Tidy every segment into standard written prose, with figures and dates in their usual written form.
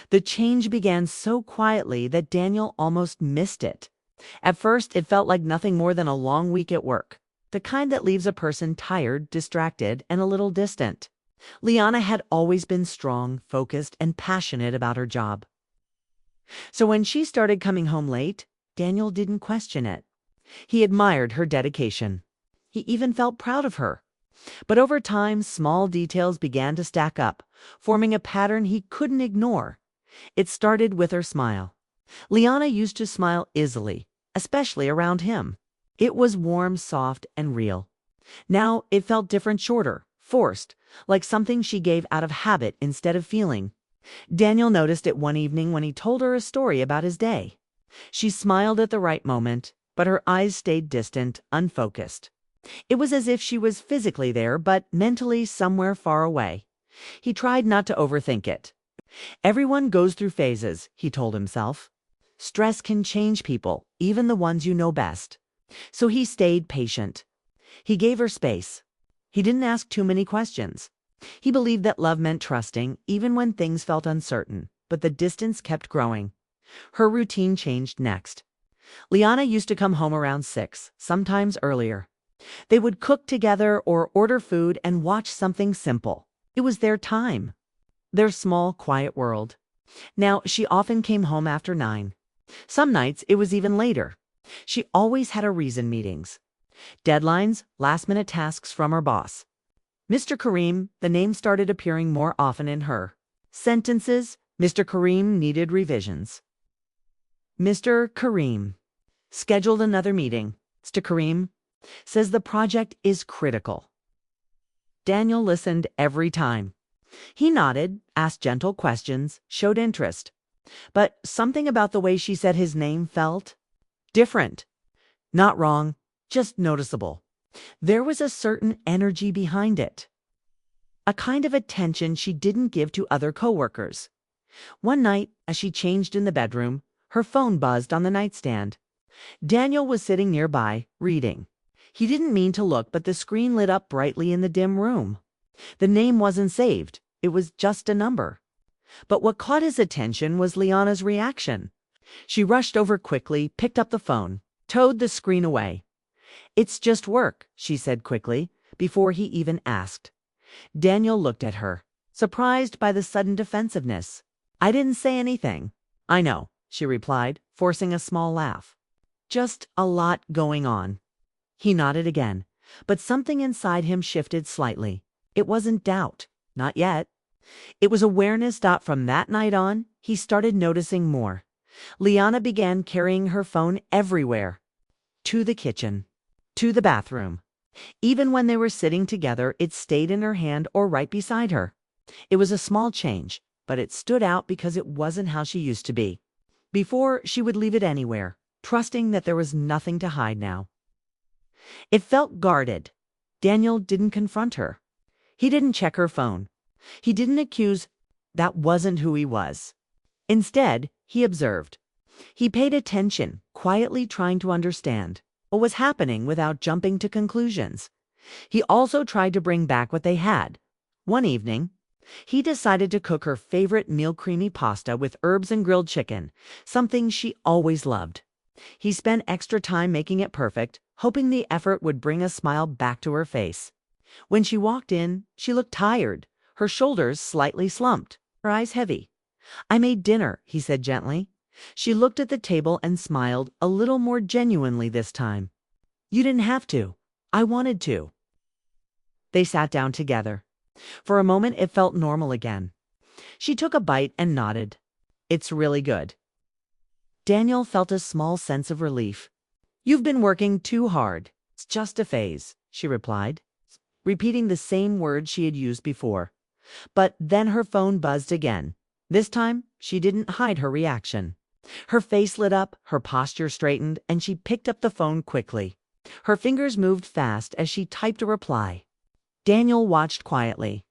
The change began so quietly that Daniel almost missed it. At first, it felt like nothing more than a long week at work, the kind that leaves a person tired, distracted, and a little distant. Liana had always been strong, focused, and passionate about her job. So when she started coming home late, Daniel didn't question it. He admired her dedication. He even felt proud of her. But over time, small details began to stack up, forming a pattern he couldn't ignore. It started with her smile. Liana used to smile easily, especially around him. It was warm, soft, and real. Now it felt different, shorter, forced, like something she gave out of habit instead of feeling. Daniel noticed it one evening when he told her a story about his day. She smiled at the right moment, but her eyes stayed distant, unfocused. It was as if she was physically there, but mentally somewhere far away. He tried not to overthink it. Everyone goes through phases, he told himself. Stress can change people, even the ones you know best. So he stayed patient. He gave her space. He didn't ask too many questions. He believed that love meant trusting, even when things felt uncertain, but the distance kept growing. Her routine changed next. Liana used to come home around 6, sometimes earlier. They would cook together or order food and watch something simple. It was their time, their small, quiet world. Now, she often came home after 9. Some nights it was even later. She always had a reason: meetings, deadlines, last-minute tasks from her boss. Mr. Kareem, the name started appearing more often in her sentences. Mr. Kareem needed revisions. Mr. Kareem scheduled another meeting. Mr. Kareem says the project is critical. Daniel listened every time. He nodded, asked gentle questions, showed interest. But something about the way she said his name felt different. Not wrong, just noticeable. There was a certain energy behind it. A kind of attention she didn't give to other coworkers. One night, as she changed in the bedroom, her phone buzzed on the nightstand. Daniel was sitting nearby, reading. He didn't mean to look, but the screen lit up brightly in the dim room. The name wasn't saved. It was just a number. But what caught his attention was Liana's reaction. She rushed over quickly, picked up the phone, towed the screen away. "It's just work," she said quickly, before he even asked. Daniel looked at her, surprised by the sudden defensiveness. "I didn't say anything." "I know," she replied, forcing a small laugh. "Just a lot going on." He nodded again, but something inside him shifted slightly. It wasn't doubt, not yet. It was awareness. From that night on, he started noticing more. Liana began carrying her phone everywhere. To the kitchen, to the bathroom. Even when they were sitting together, it stayed in her hand or right beside her. It was a small change, but it stood out because it wasn't how she used to be. Before, she would leave it anywhere, trusting that there was nothing to hide now. It felt guarded. Daniel didn't confront her. He didn't check her phone. He didn't accuse. That wasn't who he was. Instead, he observed. He paid attention, quietly trying to understand what was happening without jumping to conclusions. He also tried to bring back what they had. One evening, he decided to cook her favorite meal, creamy pasta with herbs and grilled chicken, something she always loved. He spent extra time making it perfect, hoping the effort would bring a smile back to her face. When she walked in, she looked tired, her shoulders slightly slumped, her eyes heavy. "I made dinner," he said gently. She looked at the table and smiled, a little more genuinely this time. "You didn't have to. I wanted to." They sat down together. For a moment, it felt normal again. She took a bite and nodded. "It's really good." Daniel felt a small sense of relief. "You've been working too hard. It's just a phase," she replied, repeating the same words she had used before. But then her phone buzzed again. This time, she didn't hide her reaction. Her face lit up, her posture straightened, and she picked up the phone quickly. Her fingers moved fast as she typed a reply. Daniel watched quietly.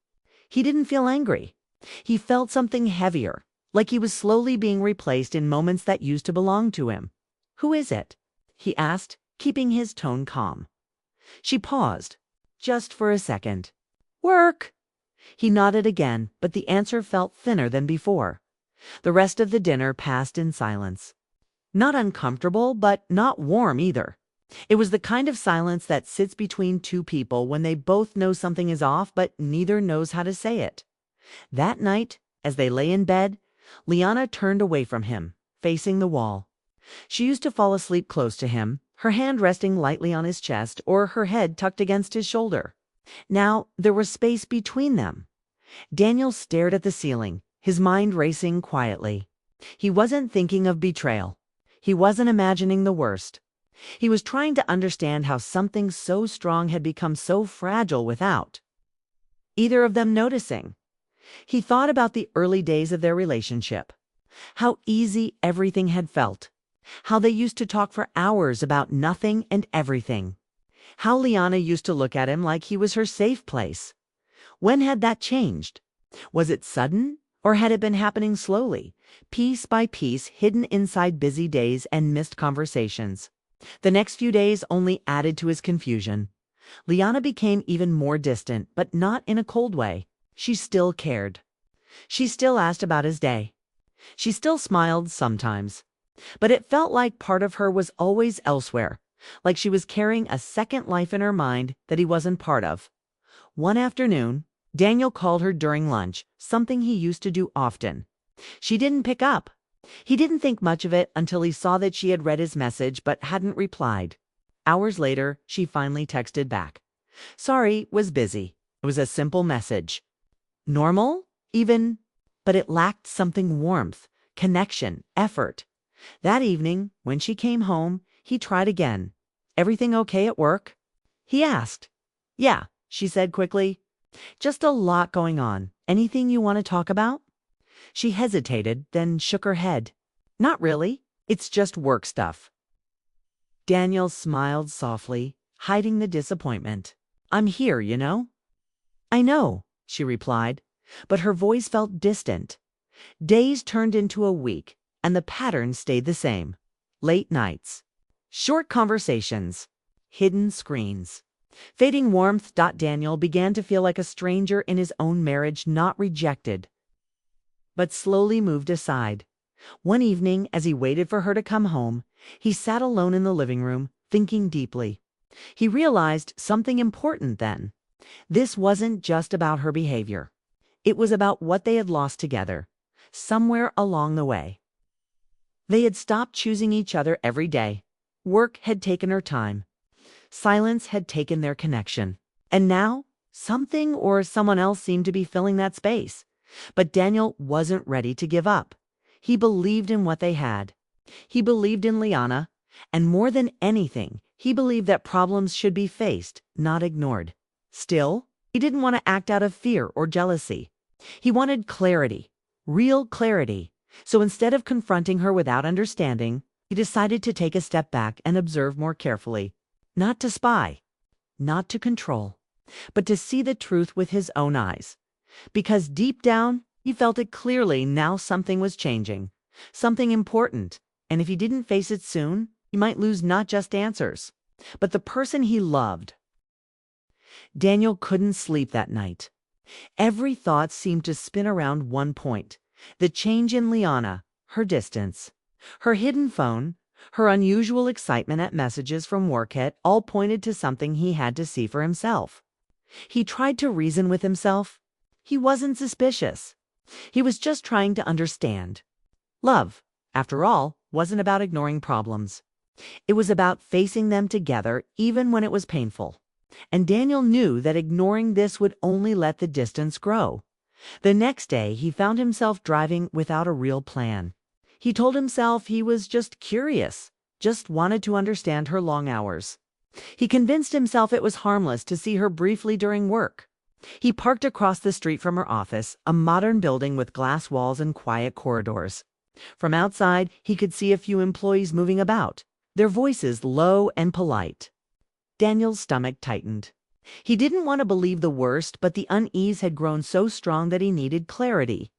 He didn't feel angry. He felt something heavier, like he was slowly being replaced in moments that used to belong to him. "Who is it?" he asked, keeping his tone calm. She paused, just for a second. "Work." He nodded again, but the answer felt thinner than before. The rest of the dinner passed in silence. Not uncomfortable, but not warm either. It was the kind of silence that sits between two people when they both know something is off, but neither knows how to say it. That night, as they lay in bed, Liana turned away from him, facing the wall. She used to fall asleep close to him, her hand resting lightly on his chest or her head tucked against his shoulder. Now there was space between them. Daniel stared at the ceiling, his mind racing quietly. He wasn't thinking of betrayal. He wasn't imagining the worst. He was trying to understand how something so strong had become so fragile without either of them noticing. He thought about the early days of their relationship, how easy everything had felt, how they used to talk for hours about nothing and everything, how Liana used to look at him like he was her safe place. When had that changed? Was it sudden, or had it been happening slowly, piece by piece, hidden inside busy days and missed conversations? The next few days only added to his confusion. Liana became even more distant, but not in a cold way. She still cared. She still asked about his day. She still smiled sometimes. But it felt like part of her was always elsewhere, like she was carrying a second life in her mind that he wasn't part of. One afternoon, Daniel called her during lunch, something he used to do often. She didn't pick up. He didn't think much of it until he saw that she had read his message but hadn't replied. Hours later, she finally texted back. Sorry, was busy. It was a simple message. Normal, even, but it lacked something: warmth, connection, effort. That evening, when she came home, he tried again. Everything okay at work? He asked. Yeah, she said quickly. Just a lot going on. Anything you want to talk about? She hesitated, then shook her head. Not really. It's just work stuff. Daniel smiled softly, hiding the disappointment. I'm here, you know. I know, she replied, but her voice felt distant. Days turned into a week, and the pattern stayed the same. Late nights, short conversations, hidden screens. Fading warmth. Daniel began to feel like a stranger in his own marriage, not rejected, but slowly moved aside. One evening, as he waited for her to come home, he sat alone in the living room, thinking deeply. He realized something important then. This wasn't just about her behavior. It was about what they had lost together, somewhere along the way. They had stopped choosing each other every day. Work had taken her time. Silence had taken their connection. And now, something or someone else seemed to be filling that space. But Daniel wasn't ready to give up. He believed in what they had. He believed in Liana, and more than anything, he believed that problems should be faced, not ignored. Still, he didn't want to act out of fear or jealousy. He wanted clarity, real clarity. So instead of confronting her without understanding, he decided to take a step back and observe more carefully. Not to spy, not to control, but to see the truth with his own eyes. Because deep down, he felt it clearly. Now something was changing, something important, and if he didn't face it soon, he might lose not just answers, but the person he loved. Daniel couldn't sleep that night. Every thought seemed to spin around one point: the change in Liana, her distance, her hidden phone, her unusual excitement at messages from work. It all pointed to something he had to see for himself. He tried to reason with himself. He wasn't suspicious. He was just trying to understand. Love, after all, wasn't about ignoring problems. It was about facing them together even when it was painful. And Daniel knew that ignoring this would only let the distance grow. The next day, he found himself driving without a real plan. He told himself he was just curious, just wanted to understand her long hours. He convinced himself it was harmless to see her briefly during work. He parked across the street from her office, a modern building with glass walls and quiet corridors. From outside, he could see a few employees moving about, their voices low and polite. Daniel's stomach tightened. He didn't want to believe the worst, but the unease had grown so strong that he needed clarity.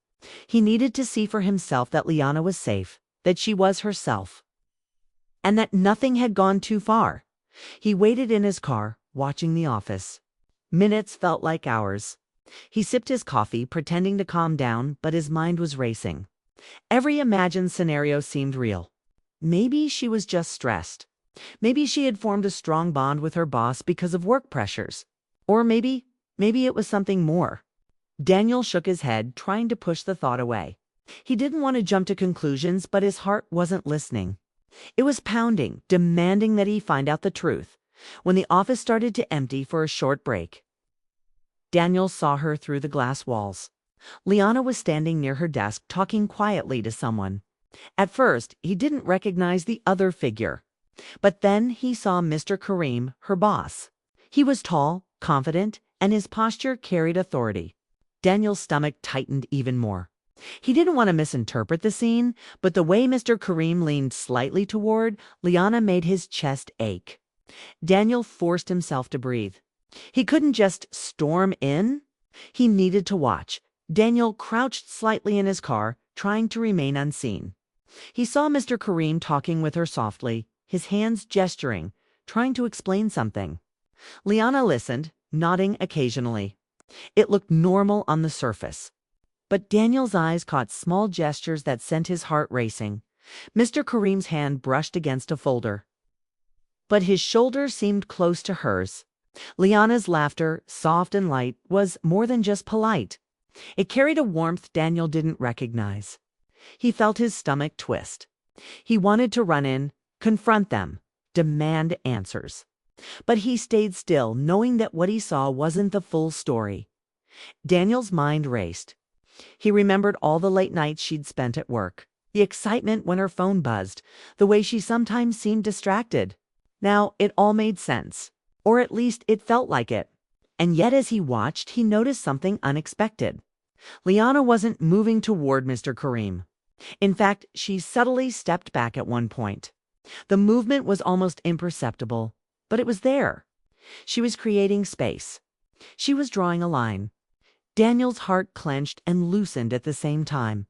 He needed to see for himself that Liana was safe, that she was herself, and that nothing had gone too far. He waited in his car, watching the office. Minutes felt like hours. He sipped his coffee, pretending to calm down, but his mind was racing. Every imagined scenario seemed real. Maybe she was just stressed. Maybe she had formed a strong bond with her boss because of work pressures. Or maybe it was something more. Daniel shook his head, trying to push the thought away. He didn't want to jump to conclusions, but his heart wasn't listening. It was pounding, demanding that he find out the truth. When the office started to empty for a short break, Daniel saw her through the glass walls. Liana was standing near her desk, talking quietly to someone. At first, he didn't recognize the other figure. But then he saw Mr. Kareem, her boss. He was tall, confident, and his posture carried authority. Daniel's stomach tightened even more. He didn't want to misinterpret the scene, but the way Mr. Kareem leaned slightly toward Liana made his chest ache. Daniel forced himself to breathe. He couldn't just storm in. He needed to watch. Daniel crouched slightly in his car, trying to remain unseen. He saw Mr. Kareem talking with her softly, his hands gesturing, trying to explain something. Liana listened, nodding occasionally. It looked normal on the surface. But Daniel's eyes caught small gestures that sent his heart racing. Mr. Kareem's hand brushed against a folder, but his shoulder seemed close to hers. Liana's laughter, soft and light, was more than just polite. It carried a warmth Daniel didn't recognize. He felt his stomach twist. He wanted to run in, confront them, demand answers. But he stayed still, knowing that what he saw wasn't the full story. Daniel's mind raced. He remembered all the late nights she'd spent at work, the excitement when her phone buzzed, the way she sometimes seemed distracted. Now it all made sense, or at least it felt like it. And yet as he watched, he noticed something unexpected. Liana wasn't moving toward Mr. Kareem. In fact, she subtly stepped back at one point. The movement was almost imperceptible, but it was there. She was creating space. She was drawing a line. Daniel's heart clenched and loosened at the same time.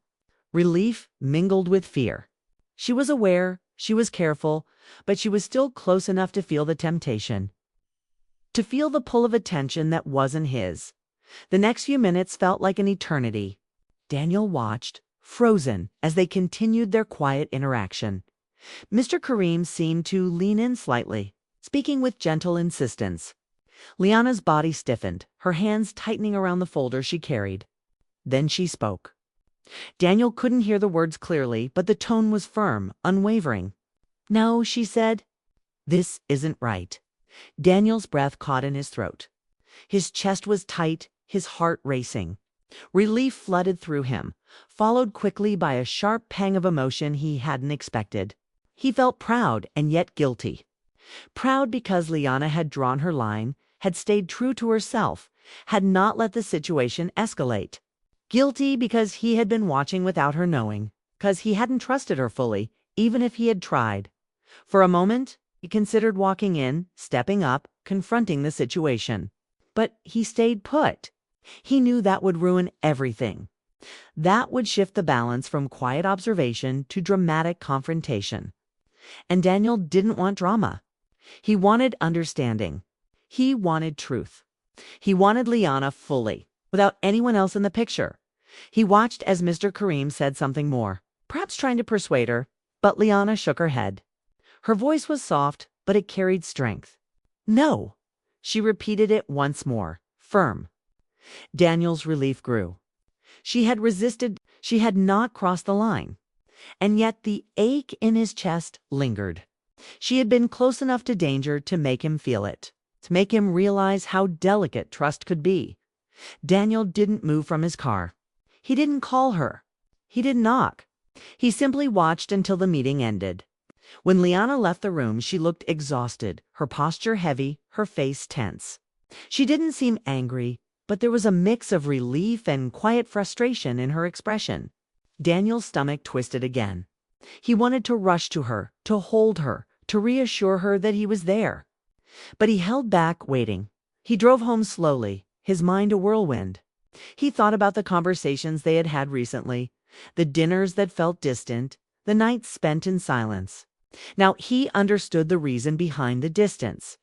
Relief mingled with fear. She was aware, she was careful, but she was still close enough to feel the temptation. To feel the pull of attention that wasn't his. The next few minutes felt like an eternity. Daniel watched, frozen, as they continued their quiet interaction. Mr. Kareem seemed to lean in slightly, speaking with gentle insistence. Liana's body stiffened, her hands tightening around the folder she carried. Then she spoke. Daniel couldn't hear the words clearly, but the tone was firm, unwavering. "No," she said. "This isn't right." Daniel's breath caught in his throat. His chest was tight, his heart racing. Relief flooded through him, followed quickly by a sharp pang of emotion he hadn't expected. He felt proud and yet guilty. Proud because Liana had drawn her line, had stayed true to herself, had not let the situation escalate. Guilty because he had been watching without her knowing, because he hadn't trusted her fully, even if he had tried. For a moment, he considered walking in, stepping up, confronting the situation. But he stayed put. He knew that would ruin everything. That would shift the balance from quiet observation to dramatic confrontation. And Daniel didn't want drama. He wanted understanding. He wanted truth. He wanted Liana fully, without anyone else in the picture. He watched as Mr. Kareem said something more, perhaps trying to persuade her, but Liana shook her head. Her voice was soft, but it carried strength. "No." She repeated it once more, firm. Daniel's relief grew. She had resisted, she had not crossed the line. And yet the ache in his chest lingered. She had been close enough to danger to make him feel it, to make him realize how delicate trust could be. Daniel didn't move from his car. He didn't call her. He didn't knock. He simply watched until the meeting ended. When Liana left the room, she looked exhausted, her posture heavy, her face tense. She didn't seem angry, but there was a mix of relief and quiet frustration in her expression. Daniel's stomach twisted again. He wanted to rush to her, to hold her, to reassure her that he was there. But he held back, waiting. He drove home slowly, his mind a whirlwind. He thought about the conversations they had had recently, the dinners that felt distant, the nights spent in silence. Now he understood the reason behind the distance.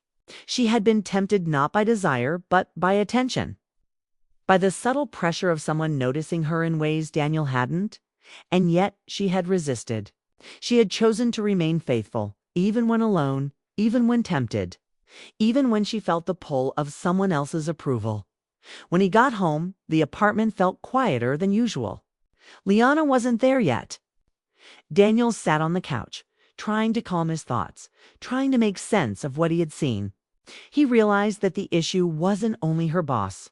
She had been tempted not by desire, but by attention. By the subtle pressure of someone noticing her in ways Daniel hadn't. And yet she had resisted. She had chosen to remain faithful, even when alone, even when tempted, even when she felt the pull of someone else's approval. When he got home, the apartment felt quieter than usual. Liana wasn't there yet. Daniel sat on the couch, trying to calm his thoughts, trying to make sense of what he had seen. He realized that the issue wasn't only her boss.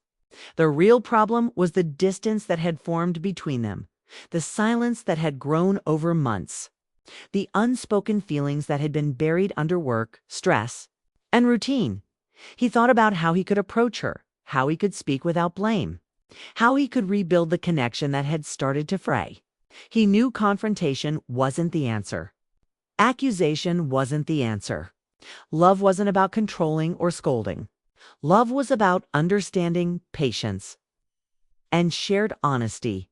The real problem was the distance that had formed between them, the silence that had grown over months, the unspoken feelings that had been buried under work, stress, and routine. He thought about how he could approach her, how he could speak without blame, how he could rebuild the connection that had started to fray. He knew confrontation wasn't the answer. Accusation wasn't the answer. Love wasn't about controlling or scolding. Love was about understanding, patience, and shared honesty.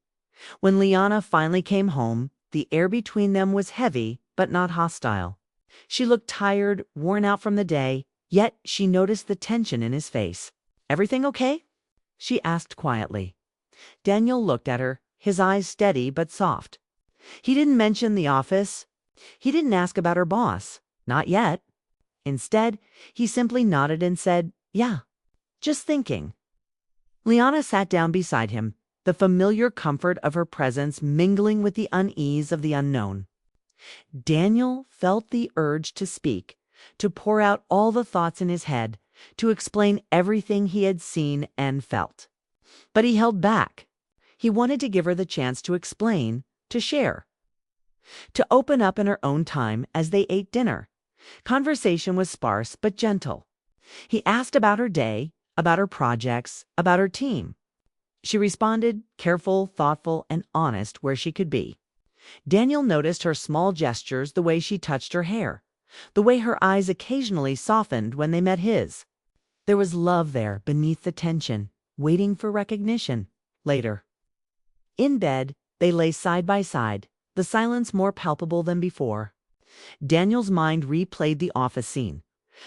When Liana finally came home, the air between them was heavy but not hostile. She looked tired, worn out from the day, yet she noticed the tension in his face. "Everything okay?" she asked quietly. Daniel looked at her, his eyes steady but soft. He didn't mention the office. He didn't ask about her boss. Not yet. Instead, he simply nodded and said, "Yeah, just thinking." Liana sat down beside him, the familiar comfort of her presence mingling with the unease of the unknown. Daniel felt the urge to speak, to pour out all the thoughts in his head, to explain everything he had seen and felt. But he held back. He wanted to give her the chance to explain, to share, to open up in her own time as they ate dinner. Conversation was sparse but gentle. He asked about her day, about her projects, about her team. She responded, careful, thoughtful, and honest where she could be. Daniel noticed her small gestures, the way she touched her hair, the way her eyes occasionally softened when they met his. There was love there beneath the tension, waiting for recognition. Later. In bed, they lay side by side, the silence more palpable than before. Daniel's mind replayed the office scene,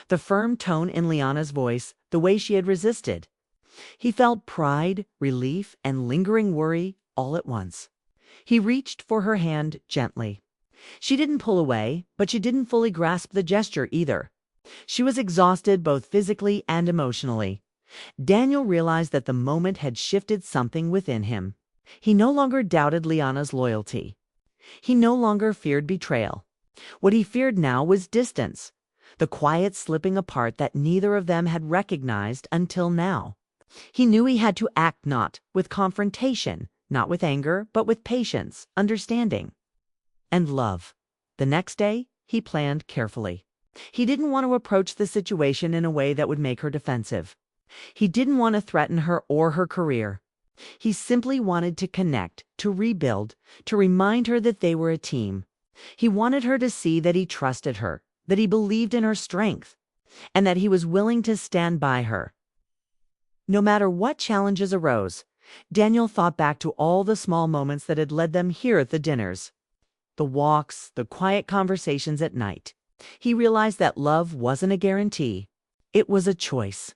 the firm tone in Liana's voice, the way she had resisted. He felt pride, relief, and lingering worry all at once. He reached for her hand gently. She didn't pull away, but she didn't fully grasp the gesture either. She was exhausted both physically and emotionally. Daniel realized that the moment had shifted something within him. He no longer doubted Liana's loyalty. He no longer feared betrayal. What he feared now was distance, the quiet slipping apart that neither of them had recognized until now. He knew he had to act not with confrontation, not with anger, but with patience, understanding, and love. The next day, he planned carefully. He didn't want to approach the situation in a way that would make her defensive. He didn't want to threaten her or her career. He simply wanted to connect, to rebuild, to remind her that they were a team. He wanted her to see that he trusted her, that he believed in her strength, and that he was willing to stand by her. No matter what challenges arose, Daniel thought back to all the small moments that had led them here at the dinners, the walks, the quiet conversations at night. He realized that love wasn't a guarantee. It was a choice.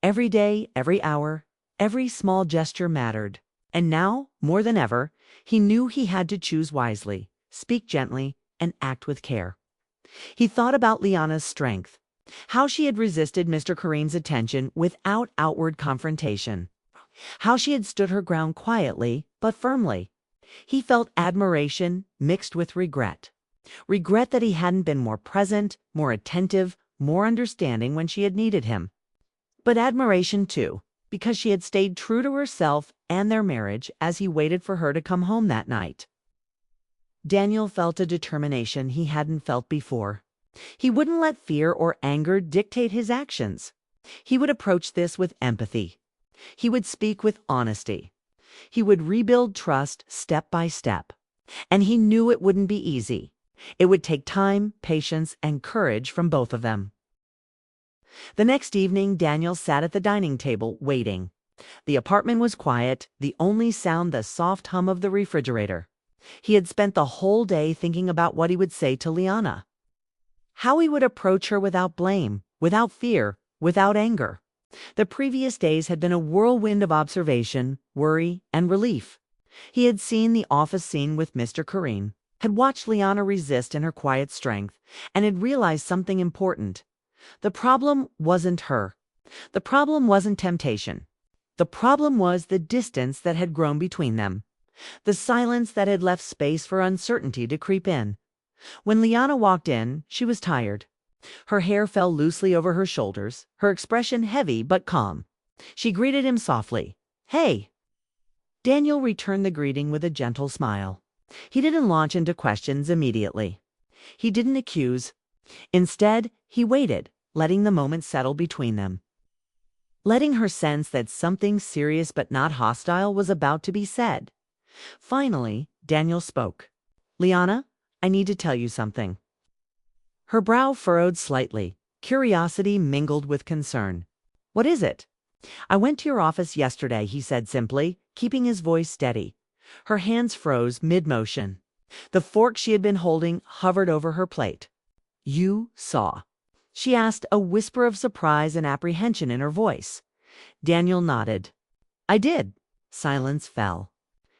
Every day, every hour, every small gesture mattered. And now, more than ever, he knew he had to choose wisely, speak gently, and act with care. He thought about Liana's strength, how she had resisted Mr. Kareem's attention without outward confrontation, how she had stood her ground quietly but firmly. He felt admiration mixed with regret. Regret that he hadn't been more present, more attentive, more understanding when she had needed him. But admiration, too, because she had stayed true to herself and their marriage as he waited for her to come home that night. Daniel felt a determination he hadn't felt before. He wouldn't let fear or anger dictate his actions. He would approach this with empathy. He would speak with honesty. He would rebuild trust step by step. And he knew it wouldn't be easy. It would take time, patience, and courage from both of them. The next evening, Daniel sat at the dining table, waiting. The apartment was quiet, the only sound the soft hum of the refrigerator. He had spent the whole day thinking about what he would say to Liana. How he would approach her without blame, without fear, without anger. The previous days had been a whirlwind of observation, worry, and relief. He had seen the office scene with Mr. Kareem, had watched Liana resist in her quiet strength, and had realized something important. The problem wasn't her. The problem wasn't temptation. The problem was the distance that had grown between them, the silence that had left space for uncertainty to creep in. When Liana walked in, she was tired. Her hair fell loosely over her shoulders, her expression heavy but calm. She greeted him softly. "Hey." Daniel returned the greeting with a gentle smile. He didn't launch into questions immediately. He didn't accuse. Instead, he waited, letting the moment settle between them. Letting her sense that something serious but not hostile was about to be said. Finally, Daniel spoke. "Liana, I need to tell you something." Her brow furrowed slightly, curiosity mingled with concern. "What is it?" "I went to your office yesterday," he said simply, keeping his voice steady. Her hands froze mid-motion. The fork she had been holding hovered over her plate. "You saw?" she asked, a whisper of surprise and apprehension in her voice. Daniel nodded. "I did." Silence fell.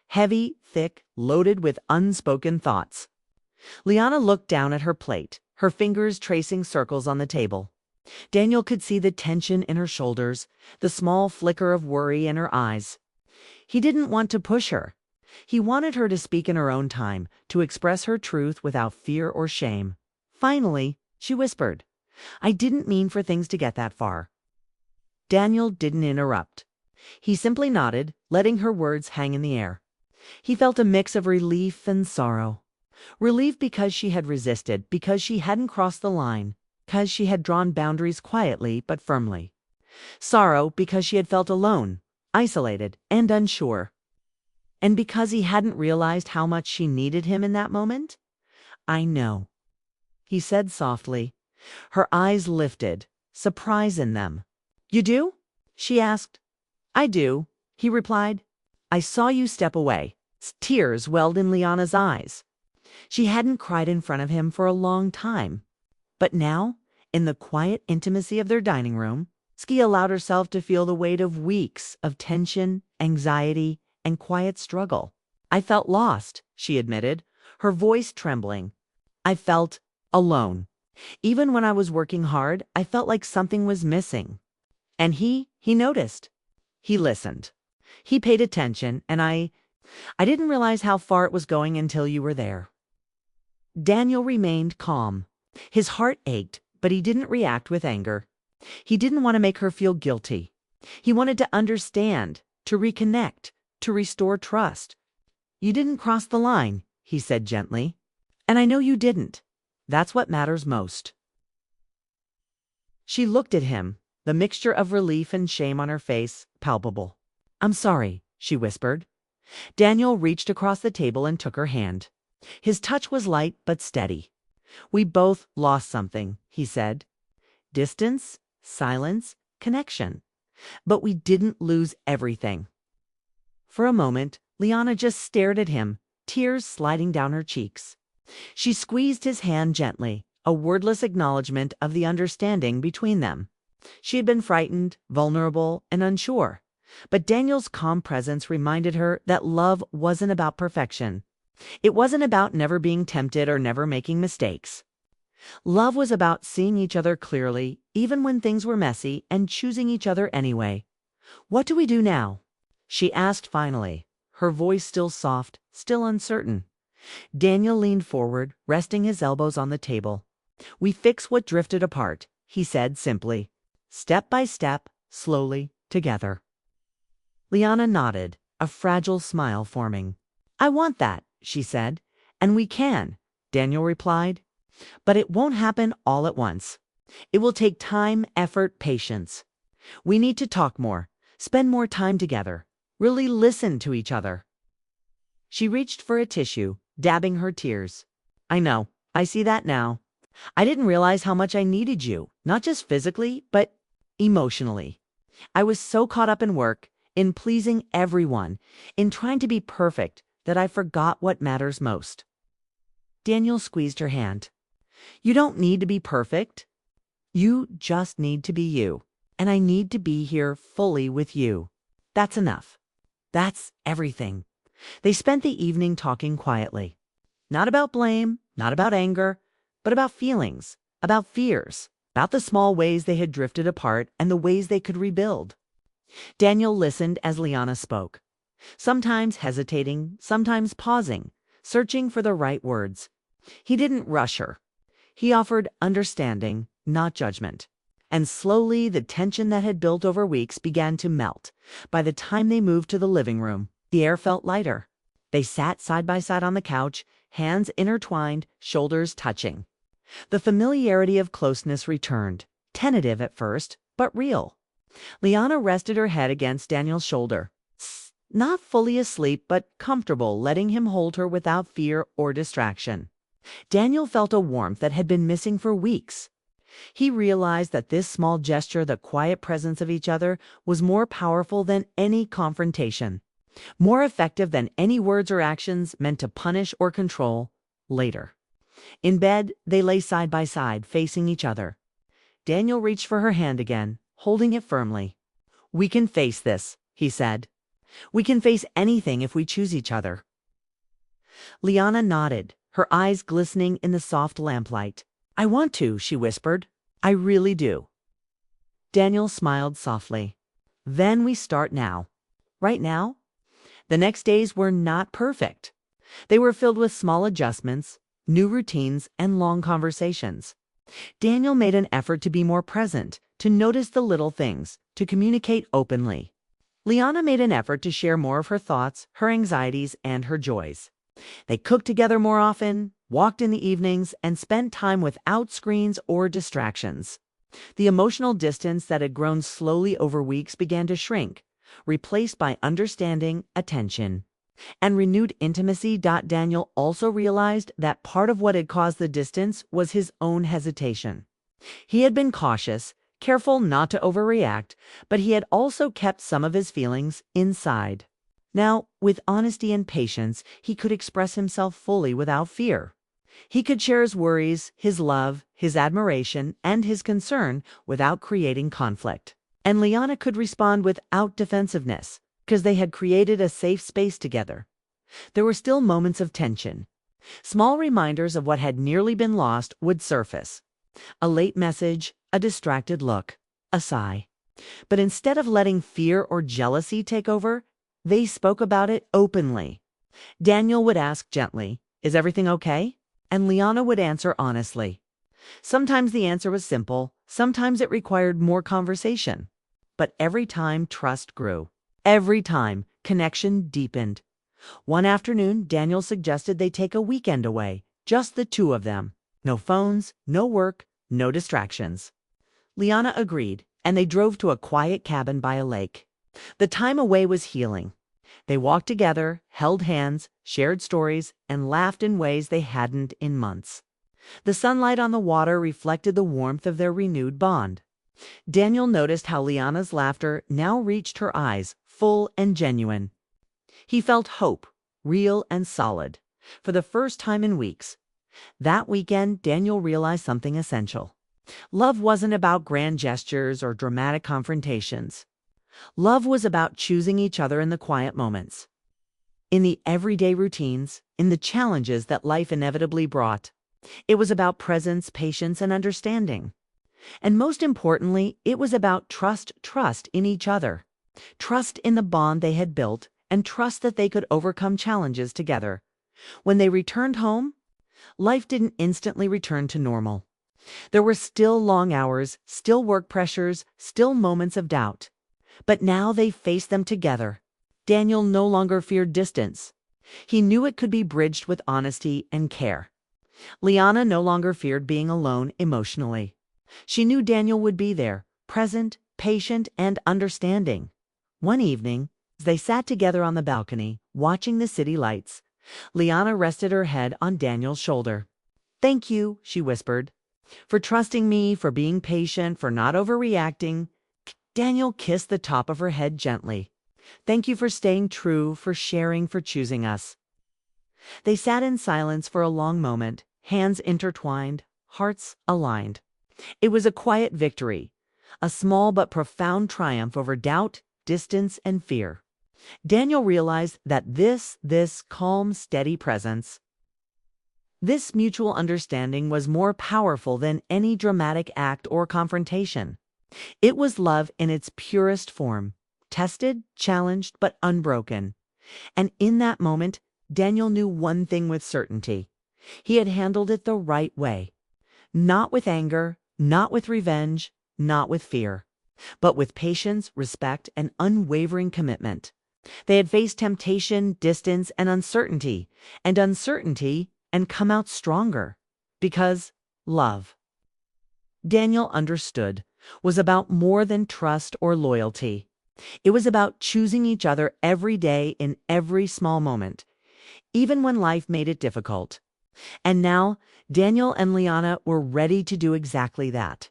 Heavy, thick, loaded with unspoken thoughts. Liana looked down at her plate, her fingers tracing circles on the table. Daniel could see the tension in her shoulders, the small flicker of worry in her eyes. He didn't want to push her. He wanted her to speak in her own time, to express her truth without fear or shame. Finally, she whispered, "I didn't mean for things to get that far." Daniel didn't interrupt. He simply nodded, letting her words hang in the air. He felt a mix of relief and sorrow. Relief because she had resisted, because she hadn't crossed the line, because she had drawn boundaries quietly but firmly. Sorrow because she had felt alone, isolated, and unsure. And because he hadn't realized how much she needed him in that moment. "I know," he said softly. Her eyes lifted, surprise in them. "You do?" she asked. "I do," he replied. "I saw you step away." Tears welled in Liana's eyes. She hadn't cried in front of him for a long time. But now, in the quiet intimacy of their dining room, Ski allowed herself to feel the weight of weeks of tension, anxiety, and quiet struggle. "I felt lost," she admitted, her voice trembling. "I felt alone. Even when I was working hard, I felt like something was missing." And he noticed. He listened. He paid attention, and I didn't realize how far it was going until you were there. Daniel remained calm. His heart ached, but he didn't react with anger. He didn't want to make her feel guilty. He wanted to understand, to reconnect, to restore trust. "You didn't cross the line," he said gently. "And I know you didn't. That's what matters most." She looked at him, the mixture of relief and shame on her face palpable. "I'm sorry," she whispered. Daniel reached across the table and took her hand. His touch was light but steady. "We both lost something," he said. "Distance, silence, connection. But we didn't lose everything." For a moment, Liana just stared at him, tears sliding down her cheeks. She squeezed his hand gently, a wordless acknowledgement of the understanding between them. She had been frightened, vulnerable, and unsure. But Daniel's calm presence reminded her that love wasn't about perfection. It wasn't about never being tempted or never making mistakes. Love was about seeing each other clearly, even when things were messy, and choosing each other anyway. "What do we do now?" she asked finally, her voice still soft, still uncertain. Daniel leaned forward, resting his elbows on the table. "We fix what drifted apart," he said simply. "Step by step, slowly, together." Liana nodded, a fragile smile forming. "I want that," she said. "And we can," Daniel replied. "But it won't happen all at once. It will take time, effort, patience. We need to talk more, spend more time together, really listen to each other." She reached for a tissue, dabbing her tears. "I know. I see that now. I didn't realize how much I needed you, not just physically, but emotionally. I was so caught up in work, in pleasing everyone, in trying to be perfect, that I forgot what matters most." Daniel squeezed her hand. "You don't need to be perfect. You just need to be you. And I need to be here fully with you. That's enough. That's everything. They spent the evening talking quietly. Not about blame, not about anger, but about feelings, about fears, about the small ways they had drifted apart and the ways they could rebuild. Daniel listened as Liana spoke, sometimes hesitating, sometimes pausing, searching for the right words. He didn't rush her. He offered understanding, not judgment. And slowly, the tension that had built over weeks began to melt. By the time they moved to the living room, the air felt lighter. They sat side by side on the couch, hands intertwined, shoulders touching. The familiarity of closeness returned, tentative at first, but real. Liana rested her head against Daniel's shoulder, not fully asleep, but comfortable, letting him hold her without fear or distraction. Daniel felt a warmth that had been missing for weeks. He realized that this small gesture, the quiet presence of each other, was more powerful than any confrontation, more effective than any words or actions meant to punish or control later. In bed, they lay side by side, facing each other. Daniel reached for her hand again, holding it firmly. "We can face this," he said. "We can face anything if we choose each other." Liana nodded, her eyes glistening in the soft lamplight. "I want to," she whispered. "I really do." Daniel smiled softly. "Then we start now." Right now? The next days were not perfect. They were filled with small adjustments, new routines, and long conversations. Daniel made an effort to be more present, to notice the little things, to communicate openly. Liana made an effort to share more of her thoughts, her anxieties, and her joys. They cooked together more often, walked in the evenings, and spent time without screens or distractions. The emotional distance that had grown slowly over weeks began to shrink, replaced by understanding, attention, and renewed intimacy. Daniel also realized that part of what had caused the distance was his own hesitation. He had been cautious, careful not to overreact, but he had also kept some of his feelings inside. Now, with honesty and patience, he could express himself fully without fear. He could share his worries, his love, his admiration, and his concern without creating conflict. And Liana could respond without defensiveness, because they had created a safe space together. There were still moments of tension. Small reminders of what had nearly been lost would surface. A late message, a distracted look, a sigh. But instead of letting fear or jealousy take over, they spoke about it openly. Daniel would ask gently, "Is everything okay?" And Liana would answer honestly. Sometimes the answer was simple, sometimes it required more conversation. But every time, trust grew. Every time, connection deepened. One afternoon, Daniel suggested they take a weekend away, just the two of them. No phones, no work, no distractions. Liana agreed, and they drove to a quiet cabin by a lake. The time away was healing. They walked together, held hands, shared stories, and laughed in ways they hadn't in months. The sunlight on the water reflected the warmth of their renewed bond. Daniel noticed how Liana's laughter now reached her eyes, full and genuine. He felt hope, real and solid, for the first time in weeks. That weekend, Daniel realized something essential. Love wasn't about grand gestures or dramatic confrontations. Love was about choosing each other in the quiet moments, in the everyday routines, in the challenges that life inevitably brought. It was about presence, patience, and understanding. And most importantly, it was about trust in each other, trust in the bond they had built, and trust that they could overcome challenges together. When they returned home, life didn't instantly return to normal. There were still long hours, still work pressures, still moments of doubt. But now they faced them together. Daniel no longer feared distance. He knew it could be bridged with honesty and care. Liana no longer feared being alone emotionally. She knew Daniel would be there, present, patient, and understanding. One evening, as they sat together on the balcony, watching the city lights, Liana rested her head on Daniel's shoulder. "Thank you," she whispered, "for trusting me, for being patient, for not overreacting." Daniel kissed the top of her head gently. "Thank you for staying true, for sharing, for choosing us." They sat in silence for a long moment, hands intertwined, hearts aligned. It was a quiet victory, a small but profound triumph over doubt, distance, and fear. Daniel realized that this calm, steady presence, this mutual understanding was more powerful than any dramatic act or confrontation. It was love in its purest form, tested, challenged, but unbroken. And in that moment, Daniel knew one thing with certainty. He had handled it the right way. Not with anger, not with revenge, not with fear, but with patience, respect, and unwavering commitment. They had faced temptation, distance, and uncertainty, and come out stronger. Because love, Daniel understood, was about more than trust or loyalty. It was about choosing each other every day in every small moment, even when life made it difficult. And now, Daniel and Liana were ready to do exactly that.